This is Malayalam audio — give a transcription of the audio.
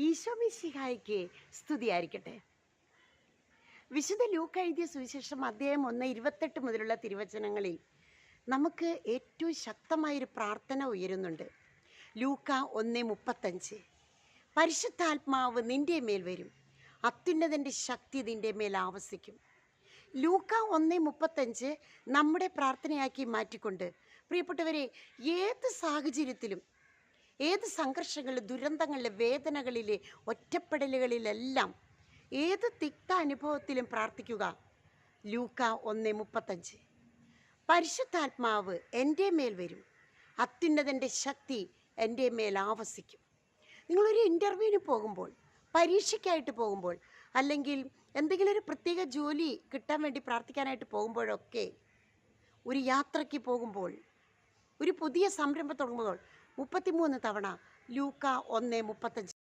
ഈശോ മിശിഹായ്ക്ക് സ്തുതിയായിരിക്കട്ടെ. വിശുദ്ധ ലൂക്ക എഴുതിയ സുവിശേഷം അധ്യായം 1:28 മുതലുള്ള തിരുവചനങ്ങളിൽ നമുക്ക് ഏറ്റവും ശക്തമായൊരു പ്രാർത്ഥന ഉയരുന്നുണ്ട്. ലൂക്ക 1:35, പരിശുദ്ധാത്മാവ് നിൻ്റെ മേൽ വരും, അത്യുന്നതൻ്റെ ശക്തി നിൻ്റെ മേൽ ആവസിക്കും. ലൂക്ക 1:35 നമ്മുടെ പ്രാർത്ഥനയാക്കി മാറ്റിക്കൊണ്ട് പ്രിയപ്പെട്ടവരെ, ഏത് സാഹചര്യത്തിലും, ഏത് സംഘർഷങ്ങളിലെ, ദുരന്തങ്ങളിലെ, വേദനകളിലെ, ഒറ്റപ്പെടലുകളിലെല്ലാം, ഏത് തിക്ത അനുഭവത്തിലും പ്രാർത്ഥിക്കുക. ലൂക്ക 1:35, പരിശുദ്ധാത്മാവ് എൻ്റെ മേൽ വരും, അത്യുന്നതൻ്റെ ശക്തി എൻ്റെ മേൽ ആവസിക്കും. നിങ്ങളൊരു ഇൻ്റർവ്യൂവിന് പോകുമ്പോൾ, പരീക്ഷയ്ക്കായിട്ട് പോകുമ്പോൾ, അല്ലെങ്കിൽ എന്തെങ്കിലും ഒരു പ്രത്യേക ജോലി കിട്ടാൻ വേണ്ടി പ്രാർത്ഥിക്കാനായിട്ട് പോകുമ്പോഴൊക്കെ, ഒരു യാത്രയ്ക്ക് പോകുമ്പോൾ, ഒരു പുതിയ സംരംഭം തുടങ്ങുമ്പോൾ 33 തവണ ലൂക്ക 1:35